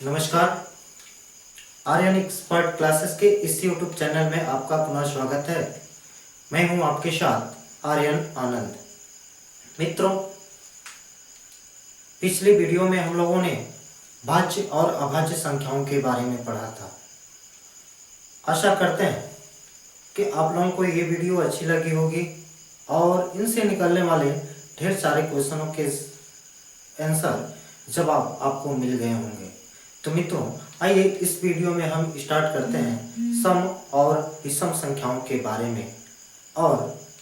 नमस्कार। Aryan expert classes के इस यूट्यूब चैनल में आपका पुनः स्वागत है। मैं हूं आपके साथ आर्यन आनंद। मित्रों, पिछली वीडियो में हम लोगों ने भाज्य और अभाज्य संख्याओं के बारे में पढ़ा था। आशा करते हैं कि आप लोगों को ये वीडियो अच्छी लगी होगी और इनसे निकलने वाले ढेर सारे क्वेश्चनों के आंसर जवाब आपको मिल गए होंगे। तो मित्रों, आइए इस वीडियो में हम स्टार्ट करते हैं सम और विषम संख्याओं के बारे में और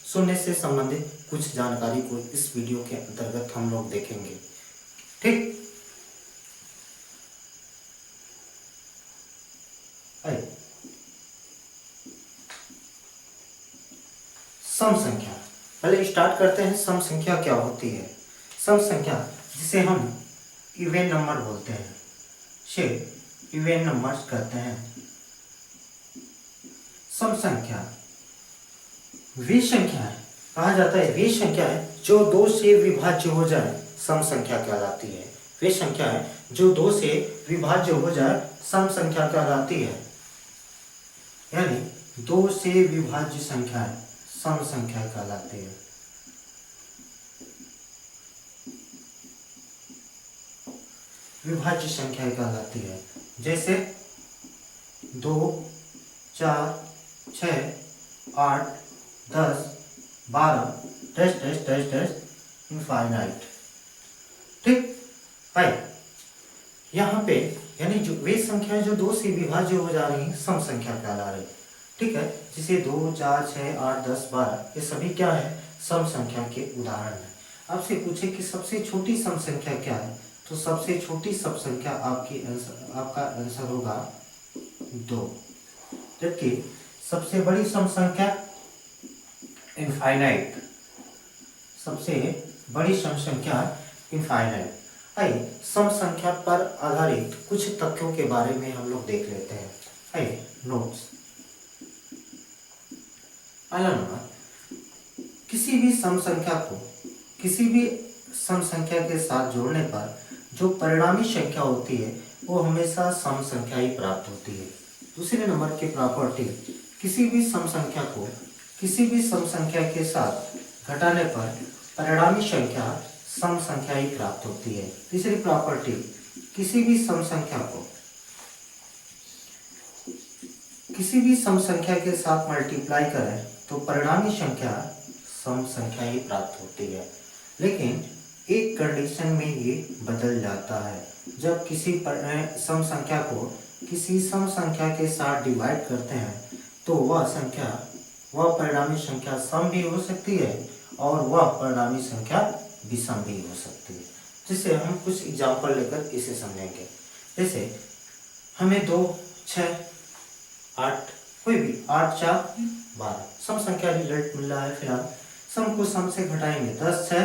शून्य से संबंधित कुछ जानकारी को इस वीडियो के अंतर्गत हम लोग देखेंगे। ठीक, आइए सम संख्या पहले स्टार्ट करते हैं। सम संख्या क्या होती है? सम संख्या, जिसे हम इवन नंबर बोलते हैं, से इवन नंबर्स कहते हैं। सम संख्या वे संख्या है, कहा जाता है वे संख्या है जो दो से विभाज्य हो जाए सम संख्या कहलाती है। वे संख्या है जो दो से विभाज्य हो जाए सम संख्या कहलाती है। यानी दो से विभाज्य संख्या सम संख्या कहलाती है। विभाज्य संख्या कहलाती है। जैसे 2, 4, 6, 8, 10, 12 dash dash dash dash infinite. ठीक है। यहाँ पे यानी जो वे संख्याएं जो दो से विभाज्य हो जा रही हैं सम संख्या कहला रही। ठीक है, जिसे 2, 4, 6, 8, 10, 12 ये सभी क्या है? सम संख्या के उदाहरण है। आपसे पूछे कि सबसे छोटी सम संख्या क्या है, तो सबसे छोटी सम संख्या आपका आंसर होगा 2। जबकि सबसे बड़ी सम संख्या इनफाइनाइट, सबसे बड़ी सम संख्या इनफाइनाइट। आइए सम संख्या पर आधारित कुछ तथ्यों के बारे में हम लोग देख लेते हैं। आइए नोट्स। पहला नंबर, किसी भी सम संख्या को किसी भी सम संख्या के साथ जोड़ने पर जो परिणामी संख्या होती है वो हमेशा सम संख्या ही प्राप्त होती है। दूसरे नंबर की प्रॉपर्टी, किसी भी सम संख्या को किसी भी सम संख्या के साथ घटाने पर परिणामी संख्या सम संख्या ही प्राप्त होती है। तीसरी प्रॉपर्टी, किसी भी सम संख्या को किसी भी सम संख्या के साथ मल्टीप्लाई करें तो परिणामी संख्या सम संख्या ही प्राप्त होती है। लेकिन एक कंडीशन में ये बदल जाता है। जब किसी सम संख्या को किसी सम संख्या के साथ डिवाइड करते हैं तो वह परिणामी संख्या सम भी हो सकती है और वह परिणामी संख्या विषम भी हो सकती है। जिससे हम कुछ एग्जांपल लेकर इसे समझेंगे। जैसे हमें 2, 6, 8 कोई भी 8, 4, 12 सम संख्या रिजल्ट मिल रहा है। फिलहाल सम को सम से घटाएंगे, 10, 6,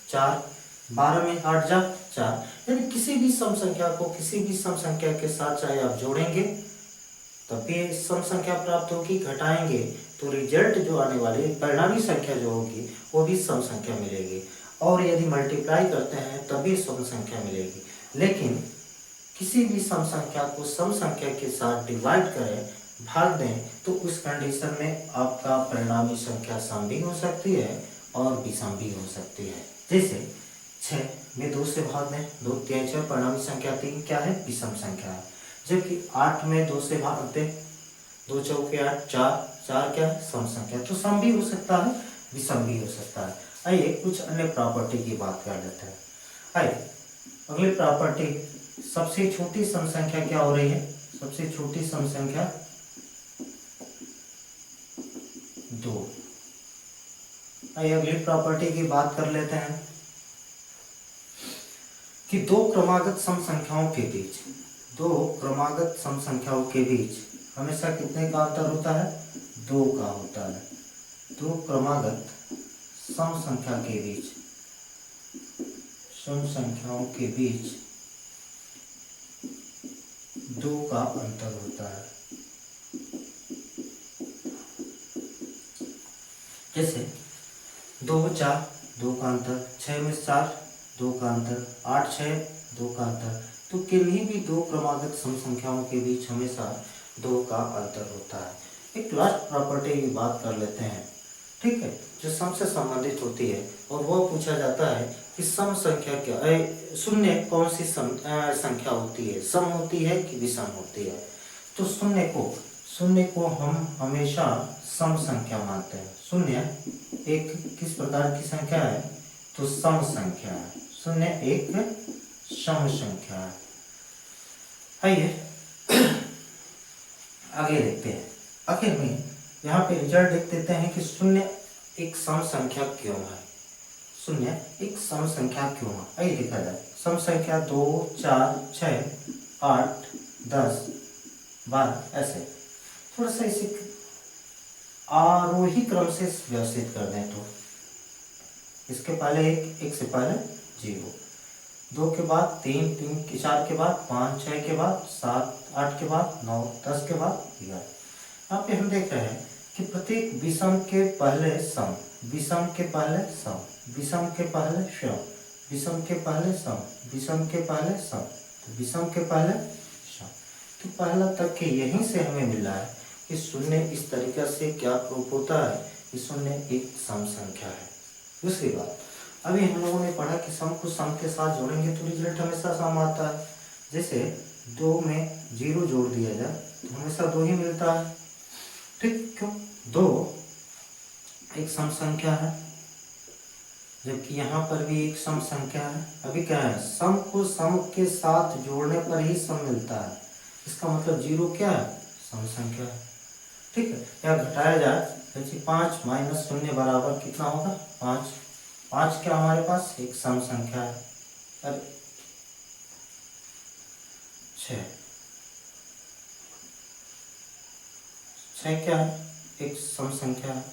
4, 12 में 8 जा 4। यानी किसी भी सम संख्या को किसी भी सम संख्या के साथ चाहे आप जोड़ेंगे तब भी सम संख्या प्राप्त होगी, घटाएंगे तो रिजल्ट जो आने वाली परिणामी संख्या जो होगी वो भी सम संख्या मिलेगी, और यदि मल्टीप्लाई करते हैं तब भी सम संख्या मिलेगी। लेकिन किसी भी सम संख्या को सम संख्या के साथ डिवाइड करें, भाग दें, तो उस कंडीशन में आपका परिणामी संख्या सम भी हो सकती है और विषम भी हो सकती है। जैसे 6 में 2 से भाग दें, 2 3 6, परिणामी संख्या 3 क्या है? विषम संख्या है। जबकि 8 में 2 से भाग दें, 2 चौके 8, 4 4 क्या है? सम संख्या। तो सम भी हो सकता है, विषम भी हो सकता है। आइए कुछ अन्य प्रॉपर्टी की बात कर लेते हैं। आइए अगली प्रॉपर्टी, सबसे छोटी सम संख्या क्या हो रही है? सबसे छोटी सम संख्या 2। आइए अगली प्रॉपर्टी की बात कर लेते हैं कि दो क्रमागत सम संख्याओं के बीच हमेशा कितने का अंतर होता है? 2 का होता है। दो क्रमागत सम संख्याओं के बीच 2 का अंतर होता है। जैसे 2, 4 2 का अंतर, 6 में 4 2 का अंतर, 8, 6 2 का अंतर, तो किन्हीं भी दो क्रमागत सम संख्याओं के बीच हमेशा 2 का अंतर होता है। एक लास्ट प्रॉपर्टी की बात कर लेते हैं, ठीक है, जो सम से संबंधित होती है, और वह पूछा जाता है कि सम संख्या क्या है, शून्य कौन सी संख्या होती है, सम होती है कि विषम होती है। तो शून्य को हम हमेशा सम संख्या मानते हैं। शून्य एक किस प्रकार की संख्या है, तो सम संख्या है। शून्य एक सम संख्या है। आइए आगे देखते हैं। आखिर में यहाँ पे रिजल्ट देख देते हैं कि शून्य एक सम संख्या क्यों है। शून्य एक सम संख्या क्यों है, आइए देखा जाए। सम संख्या 2, 4, 6, 8, 10, 12 ऐसे थोड़ा सा इसे आरोही क्रम से व्यवस्थित कर दें तो इसके पहले एक से पहले 0, 2 के बाद 3, 3 के 4 के बाद 5, 6 के बाद 7, 8 के बाद 9, 10 के बाद 11। यहाँ पे हम देख रहे हैं कि प्रत्येक विषम के पहले सम, विषम के पहले सम, विषम के पहले सम, विषम के पहले सम, विषम के पहले सम, विषम के पहले सम। तो पहला तक के यहीं से हमें मिला है कि शून्य इस तरीके से क्या प्रूफ होता है कि शून्य एक सम संख्या है। दूसरी बात, अभी हम लोगों ने पढ़ा कि सम को सम के साथ जोड़ेंगे तो रिजल्ट हमेशा सम आता है। जैसे 2 में 0 जोड़ दिया जाए तो हमेशा 2 ही मिलता है, ठीक, क्यों? 2 एक सम संख्या है, जबकि यहाँ पर भी एक सम संख्या है। अभी क्या है, सम को सम के साथ जोड़ने पर ही सम मिलता है। इसका मतलब 0 क्या है, सम संख्या है, ठीक है। या घटाया जाए जैसे 5 - 0 बराबर कितना होगा, 5। 5 क्या हमारे पास एक सम संख्या है। अरे 6 क्या है, एक सम संख्या है।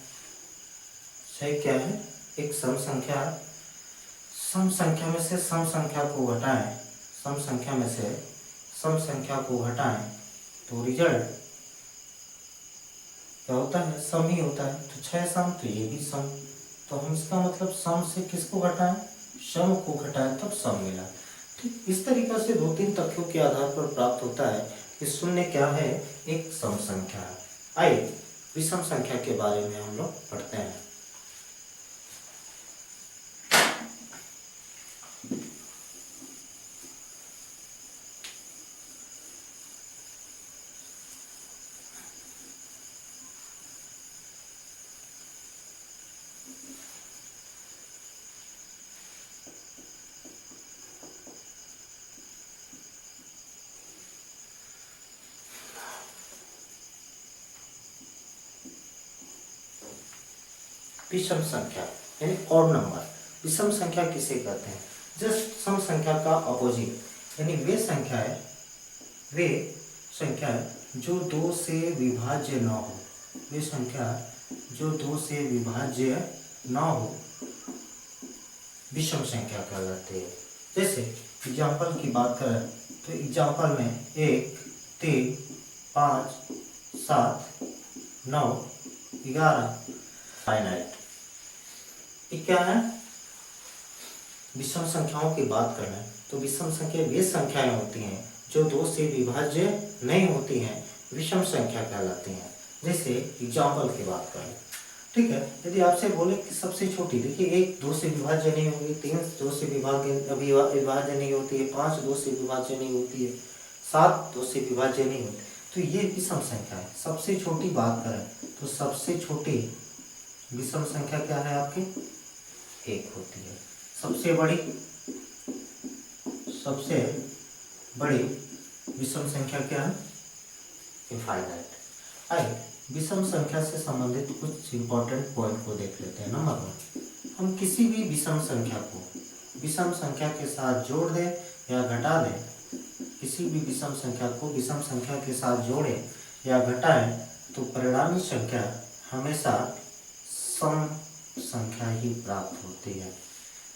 6 क्या है, एक सम संख्या है। सम संख्या में से सम संख्या को घटाएं, सम संख्या में से सम संख्या को घटाएं तो रिजल्ट क्या होता है, सम ही होता है। तो 6 सम, तो ये भी सम। तो हम इसका मतलब सम से किसको घटाएं, सम को घटाएं तब सम मिला। ठीक इस तरीके से 2-3 तथ्यों के आधार पर प्राप्त होता है कि शून्य क्या है, एक सम संख्या है। आइए विषम संख्या के बारे में हम लोग पढ़ते हैं। विषम संख्या यानी ऑड नंबर। विषम संख्या किसे कहते हैं, जस्ट सम संख्या का अपोजिट, यानी वे संख्या जो 2 से विभाज्य न हो, वे संख्या जो 2 से विभाज्य न हो विषम संख्या कहलाती है। जैसे एग्जाम्पल की बात करें तो एग्जाम्पल में 1, 3, 5, 7, 9, 11 फाइनाइट। ये क्या है, विषम संख्याओं की बात कर रहे हैं तो विषम संख्या वे संख्याएं होती हैं जो 2 से विभाज्य नहीं होती हैं, विषम संख्या कहलाती हैं। जैसे एग्जाम्पल की बात करें, ठीक है, यदि आपसे बोले कि सबसे छोटी, देखिए 1 2 से विभाज्य नहीं होगी, 3 2 से विभाज्य नहीं होती है, 5 2 से विभाज्य नहीं होती है, 7 2 से विभाज्य नहीं होती, तो ये विषम संख्या है। सबसे छोटी बात करें तो सबसे छोटी विषम संख्या क्या है आपकी, 1 होती है। सबसे बड़ी विषम संख्या क्या है, इनफाइनाइट। आइए विषम संख्या से संबंधित कुछ इंपॉर्टेंट पॉइंट को देख लेते हैं। नंबर 1, हम किसी भी विषम संख्या को विषम संख्या के साथ जोड़ दें या घटा दें, किसी भी विषम संख्या को विषम संख्या के साथ जोड़ें या घटाएं तो परिणामी संख्या हमेशा सम संख्या ही प्राप्त होती है।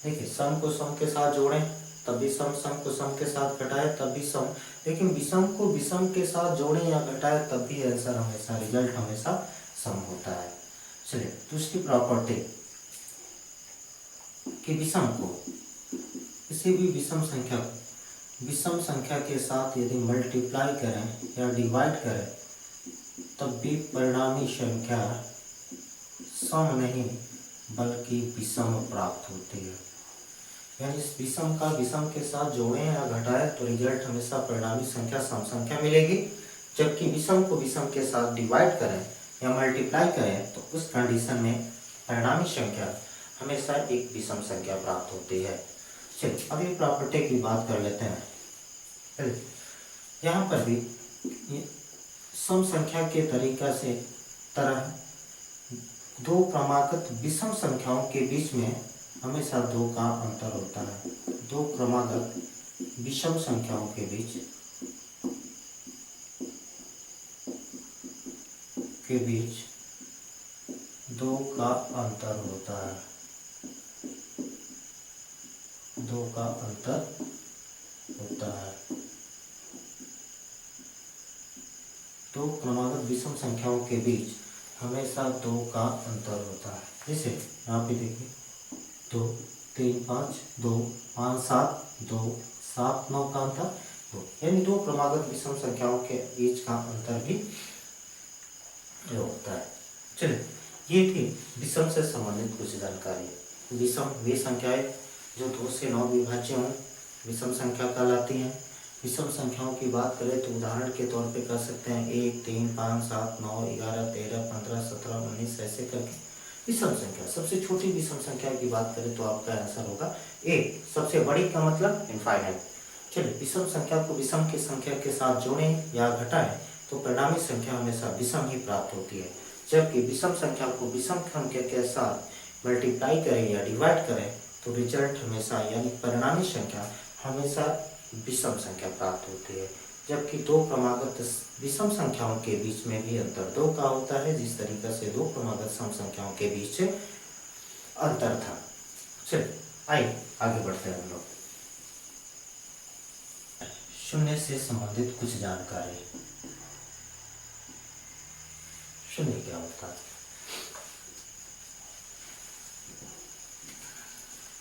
देखिए सम को सम के साथ जोड़ें तब भी सम, सम को सम के साथ घटाएं तब भी सम, लेकिन विषम को विषम के साथ जोड़ें या घटाएं तब भी आंसर हमेशा, रिजल्ट हमेशा सम होता है। चलिए दूसरी प्रॉपर्टी कि विषम को, किसी भी विषम संख्या को विषम संख्या के साथ यदि मल्टीप्लाई करें या डिवाइड करें तब भी परिणामी संख्या सम नहीं बल्कि विषम प्राप्त होती है। यानी इस विषम का विषम के साथ जोड़ें या घटाएं तो रिजल्ट हमेशा परिणामी संख्या सम संख्या मिलेगी, जबकि विषम को विषम के साथ डिवाइड करें या मल्टीप्लाई करें तो उस कंडीशन में परिणामी संख्या हमेशा एक विषम संख्या प्राप्त होती है। चलिए अब ये प्रॉपर्टी की बात कर लेते हैं। चलिए यहाँ पर भी सम संख्या के तरीका से तरह दो क्रमागत विषम संख्याओं के बीच में हमेशा दो का अंतर होता है। दो क्रमागत विषम संख्याओं के बीच दो का अंतर होता है। दो का अंतर होता है। दो क्रमागत विषम संख्याओं के बीच हमेशा दो का अंतर होता है। जैसे यहाँ पे देखिए 2 3 5 2 5 7 2 7 9 का अंतर 2, यानी दो क्रमागत विषम संख्याओं के बीच का अंतर भी होता है। चलिए ये थी विषम से संबंधित कुछ जानकारी। विषम वे संख्याएं जो 2 से 9 विभाज्य हों विषम संख्या कहलाती हैं। विषम संख्याओं की बात करें तो उदाहरण के तौर पे कर सकते हैं 1 3 5 7 9 11 13 15 17 19 ऐसे करके विषम संख्या। सबसे छोटी विषम संख्या की बात करें तो आपका आंसर होगा 1। सबसे बड़ी का मतलब इनफाइनाइट। चलिए विषम संख्या को विषम की संख्या के साथ जोड़ें या घटाएं तो परिणामी संख्या हमेशा विषम ही प्राप्त होती है, जबकि विषम संख्या को विषम संख्या के साथ मल्टीप्लाई करें या डिवाइड करें तो रिजल्ट हमेशा यानी परिणामी संख्या हमेशा विषम संख्या प्राप्त होती है। जबकि दो क्रमागत विषम संख्याओं के बीच में भी अंतर दो का होता है, जिस तरीके से दो क्रमागत सम संख्याओं के बीच अंतर था। चलिए आइए आगे बढ़ते हैं हम लोग। शून्य से संबंधित कुछ जानकारी। शून्य क्या होता है?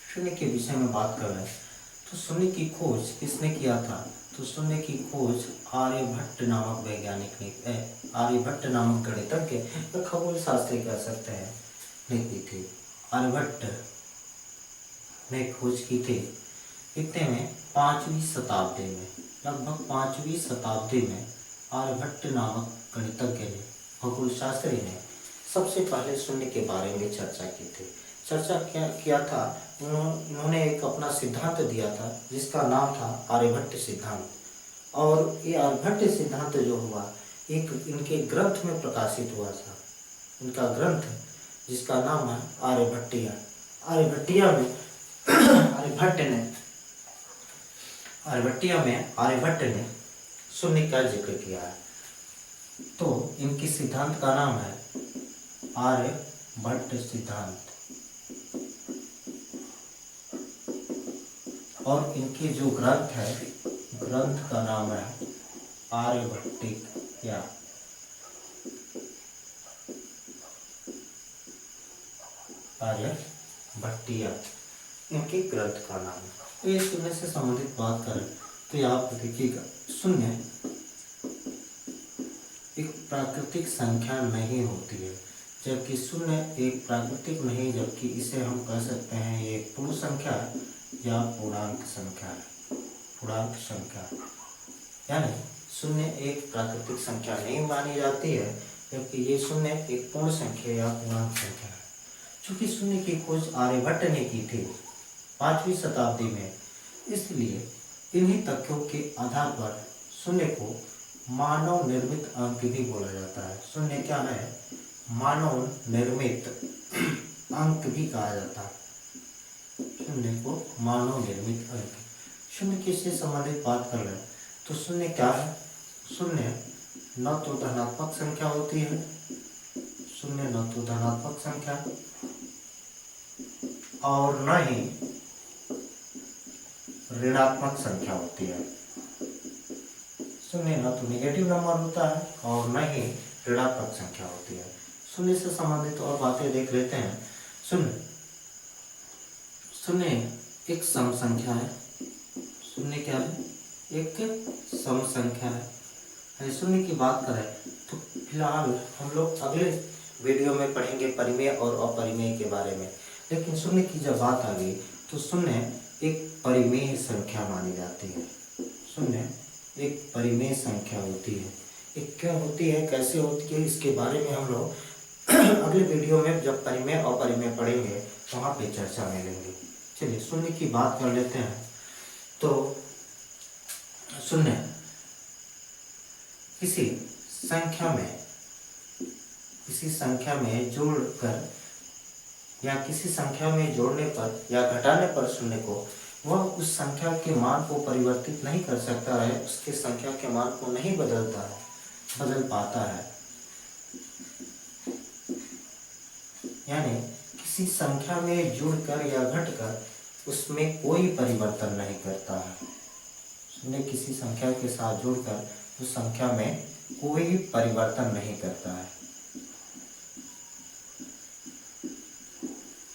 शून्य के विषय में बात कर रहे हैं तो शून्य की खोज किसने किया था? तो शून्य की खोज आर्यभट्ट नामक वैज्ञानिक ने आर्यभट्ट नामक गणितज्ञ या खगोल शास्त्री कह सकते हैं ने की थी। आर्यभट्ट ने खोज की थी कितने में? 5वीं शताब्दी में। लगभग 5वीं शताब्दी में आर्यभट्ट नामक गणितज्ञ ने खगोल शास्त्री ने सबसे पहले शून्य के बारे में चर्चा की थी। चर्चा क्या किया था? उन्होंने एक अपना सिद्धांत दिया था जिसका नाम था आर्यभट्ट सिद्धांत। और ये आर्यभट्ट सिद्धांत जो हुआ एक इनके ग्रंथ में प्रकाशित हुआ था। इनका ग्रंथ जिसका नाम है आर्यभट्टिया। आर्यभट्टिया में आर्यभट्ट ने शून्य का जिक्र किया है। तो इनकी सिद्धांत का नाम है आर्यभट्ट सिद्धांत। और इनके जो ग्रंथ है ग्रंथ का नाम है आर्यभट्टिया। आर्यभट्टिया इनके ग्रंथ का नाम है। तो ये शून्य से संबंधित बात करें तो यहाँ पर देखिएगा शून्य एक प्राकृतिक संख्या नहीं होती है, जबकि शून्य एक प्राकृतिक नहीं, जबकि इसे हम कह सकते हैं ये पूर्ण संख्या या पूर्णांक संख्या है। पूर्णांक संख्या यानी शून्य एक प्राकृतिक संख्या नहीं मानी जाती है, जबकि ये शून्य एक पूर्ण संख्या या पूर्णांक संख्या है। चूंकि शून्य की खोज आर्यभट्ट ने की थी 5वीं शताब्दी में, इसलिए इन्हीं तथ्यों के आधार पर शून्य को मानव निर्मित अंक भी बोला जाता है। शून्य क्या है? मानव निर्मित अंक भी कहा जाता है। शून्य को मानव निर्मित अंक। शून्य किससे संबंधित बात कर रहे हैं तो शून्य क्या है? शून्य न तो धनात्मक संख्या होती है, शून्य न तो धनात्मक संख्या और न ही ऋणात्मक संख्या होती है। शून्य न तो नेगेटिव नंबर होता है और न ही ऋणात्मक संख्या होती है। शून्य से संबंधित और बातें देख लेते हैं। शून्य एक सम संख्या है। शून्य क्या है? एक सम संख्या है। शून्य की बात करें तो फिलहाल हम लोग अगले वीडियो में पढ़ेंगे परिमेय और अपरिमेय के बारे में। लेकिन शून्य की जब बात आ गई तो शून्य एक परिमेय संख्या मानी जाती है। शून्य एक परिमेय संख्या होती है। एक क्यों होती है, कैसे होती है, इसके बारे में हम लोग अगले वीडियो में जब परिमेय और अपरिमेय पढ़ेंगे वहाँ पे चर्चा में लेंगे। चलिए शून्य की बात कर लेते हैं। तो शून्य किसी संख्या में जोड़कर या किसी संख्या में जोड़ने पर या घटाने पर शून्य को वह उस संख्या के मान को परिवर्तित नहीं कर सकता है, उसके संख्या के मान को नहीं बदल पाता है। यानी किसी संख्या में जुड़कर या घटकर उसमें कोई परिवर्तन नहीं करता है। शून्य किसी संख्या के साथ जुड़कर उस संख्या में कोई परिवर्तन नहीं करता है।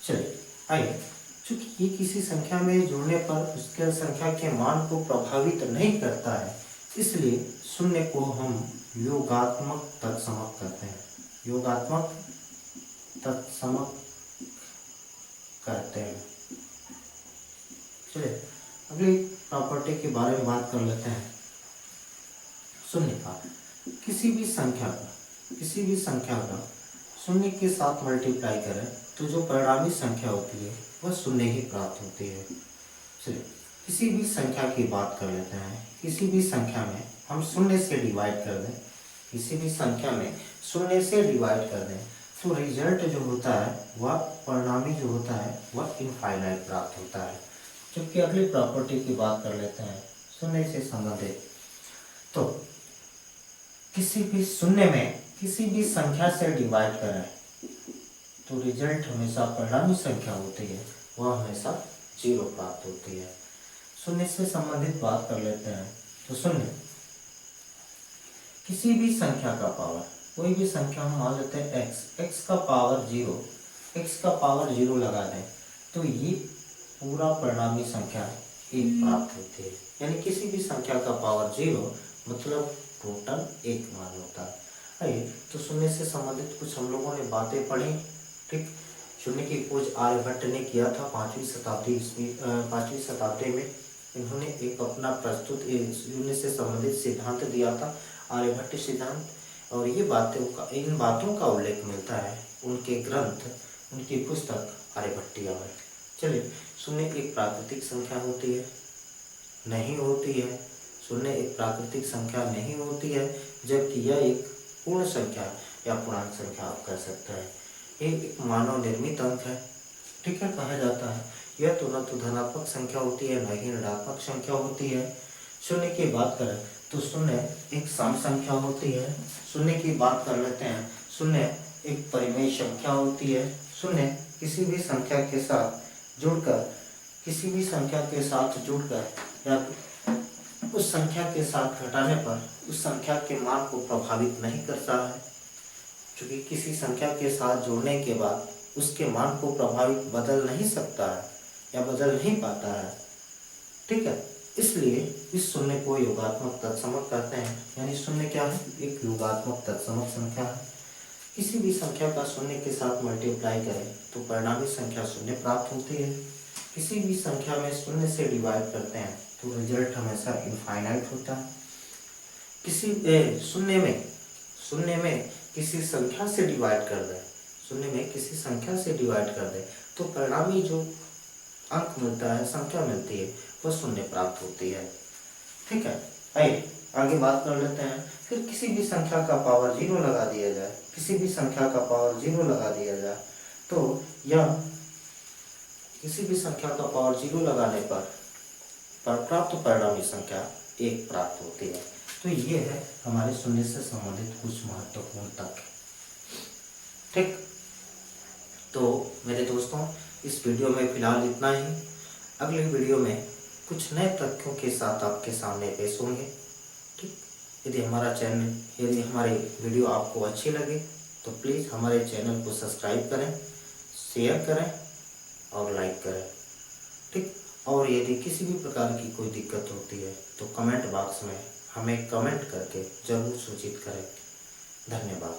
चलिए आइए, चूंकि ये किसी संख्या में जोड़ने पर उसके संख्या के मान को प्रभावित नहीं करता है, इसलिए शून्य को हम योगात्मक तत्समक कहते हैं। योगात्मक तत्समक कहते हैं। चलिए अगली प्रॉपर्टी के बारे में बात कर लेते हैं। शून्य का किसी भी संख्या का शून्य के साथ मल्टीप्लाई करें तो जो परिणामी संख्या होती है वह शून्य ही प्राप्त होती है। चलिए किसी भी संख्या की बात कर लेते हैं। किसी भी संख्या में हम शून्य से डिवाइड कर दें, किसी भी संख्या में शून्य से डिवाइड कर दें तो रिजल्ट जो होता है वह परिणामी जो होता है वह इनफाइनाइट प्राप्त होता है। जबकि अगली प्रॉपर्टी की बात कर लेते हैं शून्य से संबंधित। तो किसी भी शून्य में किसी भी संख्या से डिवाइड करें तो रिजल्ट हमेशा परिणामी संख्या होती है वह हमेशा 0 प्राप्त होती है। शून्य से संबंधित बात कर लेते हैं। तो शून्य किसी भी संख्या का पावर, कोई भी संख्या हम मान लेते हैं x का पावर 0 लगा दें तो ये पूरा परिणामी संख्या 1 प्राप्त होती है। यानी किसी भी संख्या का पावर 0 मतलब टोटल 1 मान होता है। आइए तो शून्य से संबंधित कुछ हम लोगों ने बातें पढ़ी। ठीक, शून्य की खोज आर्यभट्ट ने किया था 5वीं शताब्दी में। इन्होंने एक अपना प्रस्तुत शून्य से संबंधित सिद्धांत दिया था, आर्यभट्ट सिद्धांत। और ये इन बातों का उल्लेख मिलता है उनके ग्रंथ, उनकी पुस्तक आर्यभट्टिया में। चलिए शून्य एक प्राकृतिक संख्या होती है? नहीं होती है। शून्य एक प्राकृतिक संख्या नहीं होती है, जबकि यह एक पूर्ण संख्या या पूर्णांक संख्या आप कर सकते हैं। ये एक मानव निर्मित अंक है। ठीक है, कहा जाता है यह तो न तो धनात्मक संख्या होती है न ही ऋणात्मक संख्या होती है। शून्य की बात करें तो शून्य एक सम संख्या होती है। शून्य की बात कर लेते हैं। शून्य एक परिमेय संख्या होती है। शून्य किसी भी संख्या के साथ जुड़कर या उस संख्या के साथ घटाने पर उस संख्या के मान को प्रभावित नहीं करता है। क्योंकि किसी संख्या के साथ जोड़ने के बाद उसके मान को प्रभावित बदल नहीं सकता है या बदल नहीं पाता है। ठीक है, इसलिए इस शून्य को योगात्मक तत्समक कहते हैं। यानी शून्य क्या है? एक योगात्मक तत्समक संख्या है। किसी भी संख्या का शून्य के साथ मल्टीप्लाई करें तो परिणामी संख्या शून्य प्राप्त होती है। किसी भी संख्या में शून्य से डिवाइड करते हैं तो रिजल्ट हमेशा इनफाइनाइट होता है। शून्य में किसी संख्या से डिवाइड कर दें तो परिणामी जो अंक मिलता है, संख्या मिलती है, वह शून्य प्राप्त होती है। ठीक है, आइए आगे बात कर लेते हैं। फिर किसी भी संख्या का पावर 0 लगा दिया जाए, तो यह किसी भी संख्या का पावर 0 लगाने पर प्राप्त परिणामी संख्या 1 प्राप्त होती है। तो ये है हमारे शून्य से संबंधित कुछ महत्वपूर्ण तथ्य। ठीक, तो मेरे दोस्तों इस वीडियो में फिलहाल इतना ही। अगले वीडियो में कुछ नए तथ्यों के साथ आपके सामने पेश होंगे। ठीक, यदि हमारी वीडियो आपको अच्छी लगे तो प्लीज़ हमारे चैनल को सब्सक्राइब करें, शेयर करें और लाइक करें। ठीक, और यदि किसी भी प्रकार की कोई दिक्कत होती है तो कमेंट बॉक्स में हमें कमेंट करके ज़रूर सूचित करें। धन्यवाद।